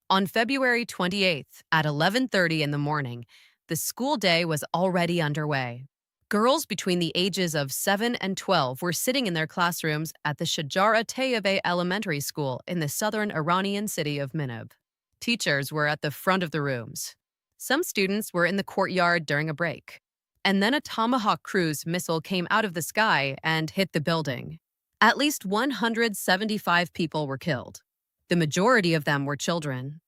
On February 28th at 11:30 in the morning, the school day was already underway. Girls between the ages of 7 and 12 were sitting in their classrooms at the Shajarah Tayyebeh Elementary School in the southern Iranian city of Minab. Teachers were at the front of the rooms. Some students were in the courtyard during a break. And then a Tomahawk cruise missile came out of the sky and hit the building. At least 175 people were killed. The majority of them were children.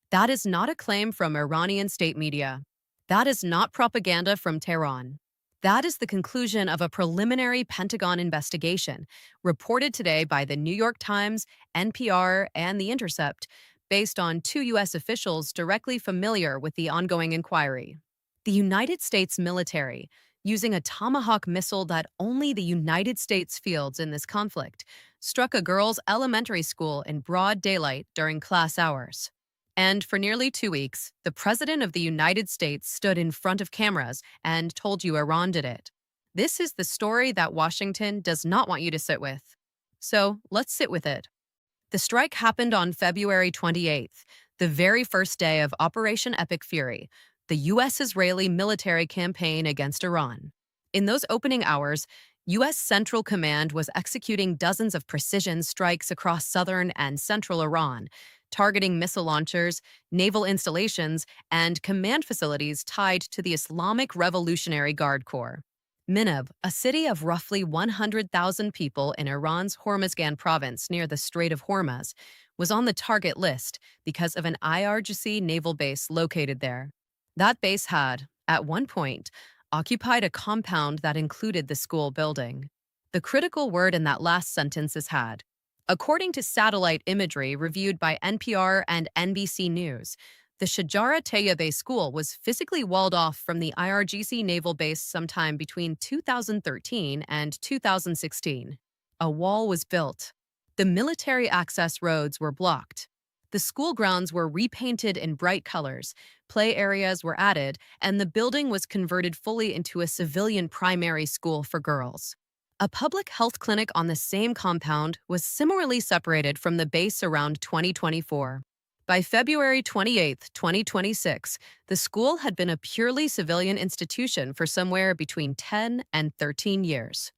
That is not a claim from Iranian state media. That is not propaganda from Tehran. That is the conclusion of a preliminary Pentagon investigation reported today by the New York Times, NPR, and the Intercept, based on two U.S. officials directly familiar with the ongoing inquiry. The United States military, using a Tomahawk missile that only the United States fields in this conflict, struck a girls' elementary school in broad daylight during class hours. And for nearly 2 weeks, the President of the United States stood in front of cameras and told you Iran did it. This is the story that Washington does not want you to sit with. So let's sit with it. The strike happened on February 28th, the very first day of Operation Epic Fury, the U.S.-Israeli military campaign against Iran. In those opening hours, U.S. Central Command was executing dozens of precision strikes across southern and central Iran, targeting missile launchers, naval installations, and command facilities tied to the Islamic Revolutionary Guard Corps. Minab, a city of roughly 100,000 people in Iran's Hormuzgan province near the Strait of Hormuz, was on the target list because of an IRGC naval base located there. That base had, at one point, occupied a compound that included the school building. The critical word in that last sentence is had. According to satellite imagery reviewed by NPR and NBC News, the Shajarah Tayyebeh school was physically walled off from the IRGC naval base sometime between 2013 and 2016. A wall was built. The military access roads were blocked. The school grounds were repainted in bright colors, play areas were added, and the building was converted fully into a civilian primary school for girls. A public health clinic on the same compound was similarly separated from the base around 2024. By February 28, 2026, the school had been a purely civilian institution for somewhere between 10 and 13 years.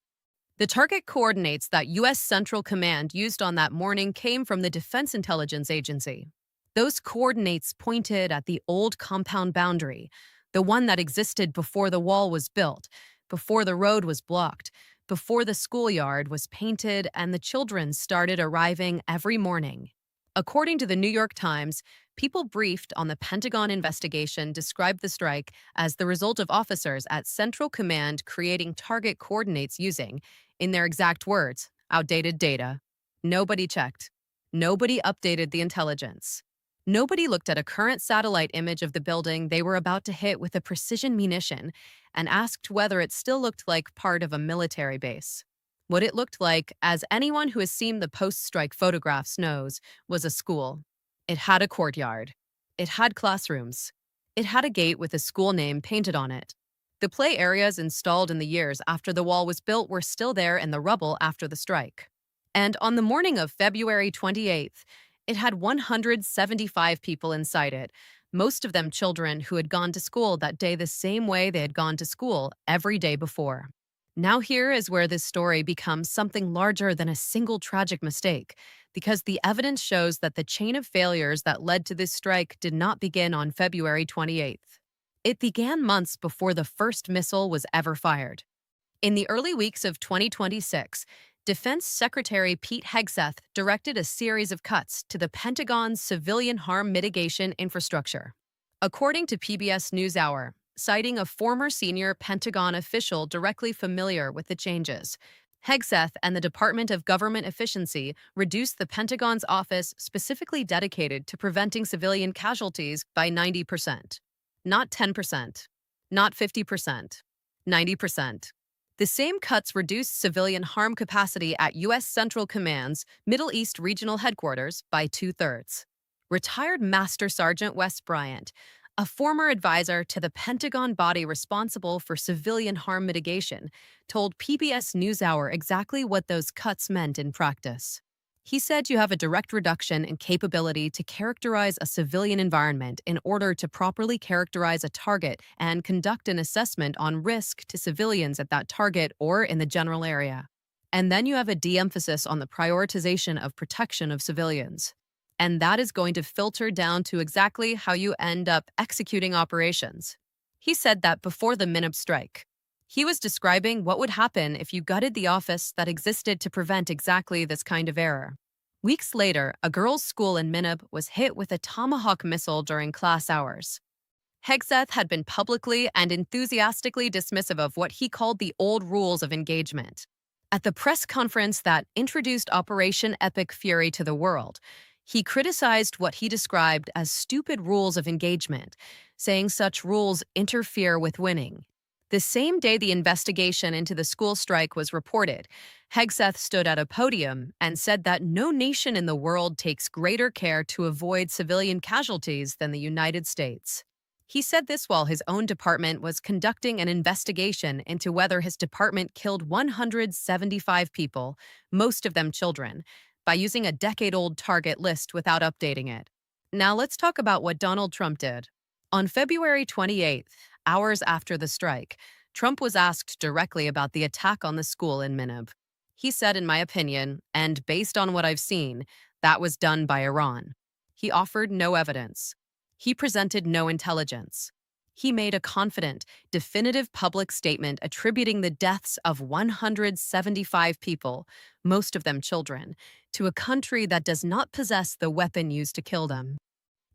The target coordinates that U.S. Central Command used on that morning came from the Defense Intelligence Agency. Those coordinates pointed at the old compound boundary, the one that existed before the wall was built, before the road was blocked, before the schoolyard was painted and the children started arriving every morning. According to the New York Times, people briefed on the Pentagon investigation described the strike as the result of officers at Central Command creating target coordinates using, in their exact words, outdated data. Nobody checked. Nobody updated the intelligence. Nobody looked at a current satellite image of the building they were about to hit with a precision munition and asked whether it still looked like part of a military base. What it looked like, as anyone who has seen the post-strike photographs knows, was a school. It had a courtyard. It had classrooms. It had a gate with a school name painted on it. The play areas installed in the years after the wall was built were still there in the rubble after the strike. And on the morning of February 28th, it had 175 people inside it, most of them children who had gone to school that day the same way they had gone to school every day before. Now here is where this story becomes something larger than a single tragic mistake, because the evidence shows that the chain of failures that led to this strike did not begin on February 28th. It began months before the first missile was ever fired. In the early weeks of 2026, Defense Secretary Pete Hegseth directed a series of cuts to the Pentagon's civilian harm mitigation infrastructure. According to PBS NewsHour, citing a former senior Pentagon official directly familiar with the changes, Hegseth and the Department of Government Efficiency reduced the Pentagon's office specifically dedicated to preventing civilian casualties by 90%. Not 10%, not 50%, 90%. The same cuts reduced civilian harm capacity at U.S. Central Command's Middle East Regional Headquarters by 2/3. Retired Master Sergeant Wes Bryant, a former advisor to the Pentagon body responsible for civilian harm mitigation, told PBS NewsHour exactly what those cuts meant in practice. He said you have a direct reduction in capability to characterize a civilian environment in order to properly characterize a target and conduct an assessment on risk to civilians at that target or in the general area. And then you have a de-emphasis on the prioritization of protection of civilians. And that is going to filter down to exactly how you end up executing operations. He said that before the Minab strike. He was describing what would happen if you gutted the office that existed to prevent exactly this kind of error. Weeks later, a girls' school in Minab was hit with a Tomahawk missile during class hours. Hegseth had been publicly and enthusiastically dismissive of what he called the old rules of engagement. At the press conference that introduced Operation Epic Fury to the world, he criticized what he described as stupid rules of engagement, saying such rules interfere with winning. The same day the investigation into the school strike was reported, Hegseth stood at a podium and said that no nation in the world takes greater care to avoid civilian casualties than the United States. He said this while his own department was conducting an investigation into whether his department killed 175 people, most of them children, by using a decade-old target list without updating it. Now let's talk about what Donald Trump did. On February 28th, hours after the strike, Trump was asked directly about the attack on the school in Minab. He said, in my opinion, and based on what I've seen, that was done by Iran. He offered no evidence. He presented no intelligence. He made a confident, definitive public statement attributing the deaths of 175 people, most of them children, to a country that does not possess the weapon used to kill them.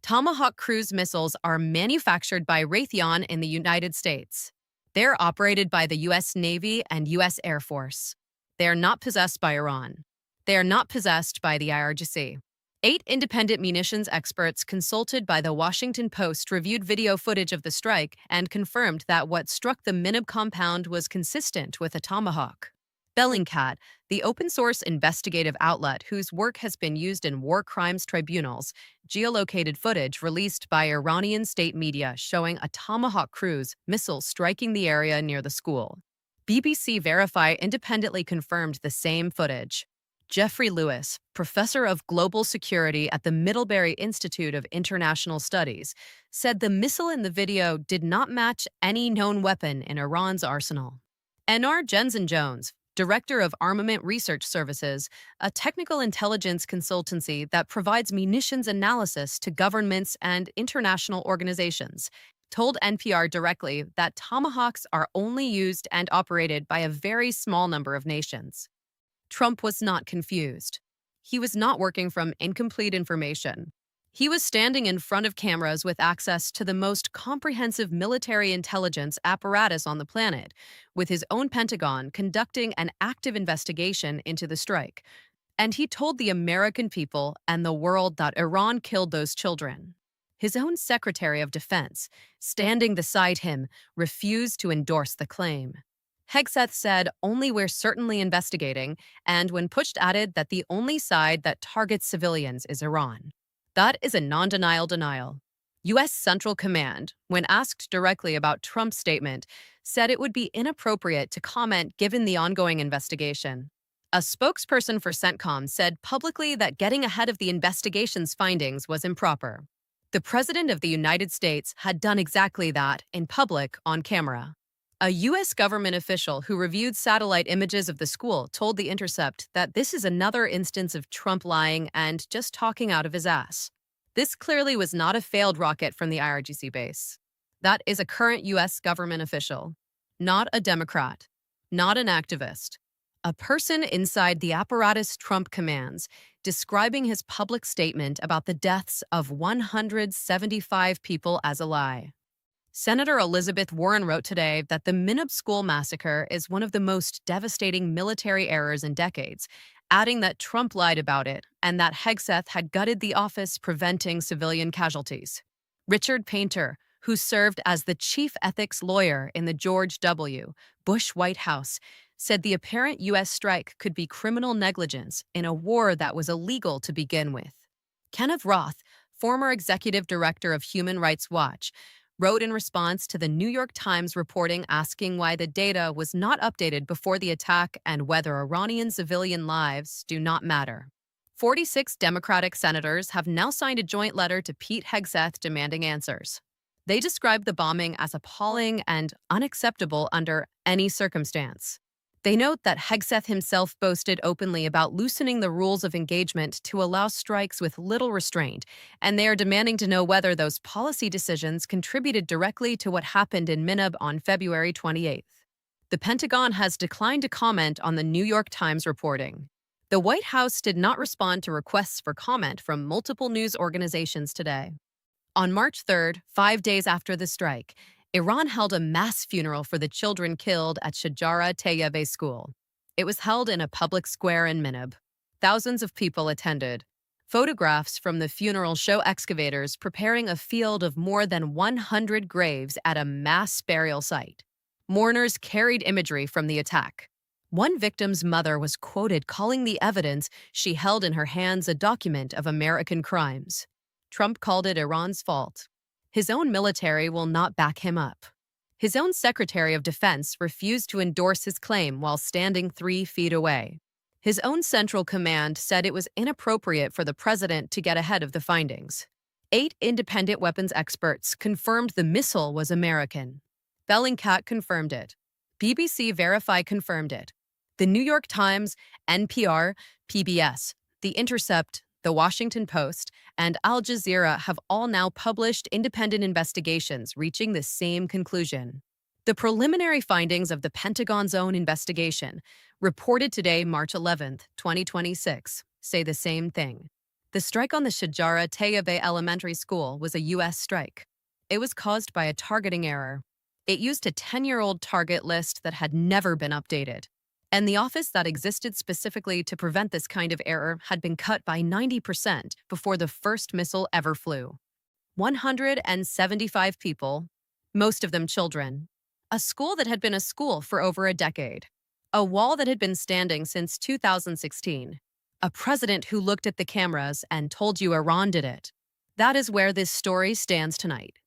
Tomahawk cruise missiles are manufactured by Raytheon in the United States. They're operated by the U.S. Navy and U.S. Air Force. They are not possessed by Iran. They are not possessed by the IRGC. 8 independent munitions experts consulted by the Washington Post reviewed video footage of the strike and confirmed that what struck the Minab compound was consistent with a Tomahawk. Bellingcat, the open-source investigative outlet whose work has been used in war crimes tribunals, geolocated footage released by Iranian state media showing a Tomahawk cruise missile striking the area near the school. BBC Verify independently confirmed the same footage. Jeffrey Lewis, professor of global security at the Middlebury Institute of International Studies, said the missile in the video did not match any known weapon in Iran's arsenal. N.R. Jensen Jones, Director of Armament Research Services, a technical intelligence consultancy that provides munitions analysis to governments and international organizations, told NPR directly that Tomahawks are only used and operated by a very small number of nations. Trump was not confused. He was not working from incomplete information. He was standing in front of cameras with access to the most comprehensive military intelligence apparatus on the planet, with his own Pentagon conducting an active investigation into the strike. And he told the American people and the world that Iran killed those children. His own Secretary of Defense, standing beside him, refused to endorse the claim. Hegseth said only we're certainly investigating, and when pushed added that the only side that targets civilians is Iran. That is a non-denial denial. U.S. Central Command, when asked directly about Trump's statement, said it would be inappropriate to comment given the ongoing investigation. A spokesperson for CENTCOM said publicly that getting ahead of the investigation's findings was improper. The President of the United States had done exactly that in public on camera. A U.S. government official who reviewed satellite images of the school told The Intercept that this is another instance of Trump lying and just talking out of his ass. This clearly was not a failed rocket from the IRGC base. That is a current U.S. government official, not a Democrat, not an activist, a person inside the apparatus Trump commands, describing his public statement about the deaths of 175 people as a lie. Senator Elizabeth Warren wrote today that the Minab school massacre is one of the most devastating military errors in decades, adding that Trump lied about it and that Hegseth had gutted the office preventing civilian casualties. Richard Painter, who served as the chief ethics lawyer in the George W. Bush White House, said the apparent U.S. strike could be criminal negligence in a war that was illegal to begin with. Kenneth Roth, former executive director of Human Rights Watch, wrote in response to the New York Times reporting asking why the data was not updated before the attack and whether Iranian civilian lives do not matter. 46 Democratic senators have now signed a joint letter to Pete Hegseth demanding answers. They describe the bombing as appalling and unacceptable under any circumstance. They note that Hegseth himself boasted openly about loosening the rules of engagement to allow strikes with little restraint, and they are demanding to know whether those policy decisions contributed directly to what happened in Minab on February 28th. The Pentagon has declined to comment on the New York Times reporting. The White House did not respond to requests for comment from multiple news organizations today. On March 3rd, 5 days after the strike, Iran held a mass funeral for the children killed at Shajarah Tayyebeh school. It was held in a public square in Minab. Thousands of people attended. Photographs from the funeral show excavators preparing a field of more than 100 graves at a mass burial site. Mourners carried imagery from the attack. One victim's mother was quoted calling the evidence she held in her hands a document of American crimes. Trump called it Iran's fault. His own military will not back him up. His own Secretary of Defense refused to endorse his claim while standing 3 feet away. His own Central Command said it was inappropriate for the president to get ahead of the findings. 8 independent weapons experts confirmed the missile was American. Bellingcat confirmed it. BBC Verify confirmed it. The New York Times, NPR, PBS, The Intercept, The Washington Post, and Al Jazeera have all now published independent investigations reaching the same conclusion. The preliminary findings of the Pentagon's own investigation, reported today, March 11th, 2026, say the same thing. The strike on the Shajarah Tayyebeh Elementary School was a U.S. strike. It was caused by a targeting error. It used a 10-year-old target list that had never been updated. And the office that existed specifically to prevent this kind of error had been cut by 90% before the first missile ever flew. 175 people, most of them children. A school that had been a school for over a decade. A wall that had been standing since 2016. A president who looked at the cameras and told you Iran did it. That is where this story stands tonight.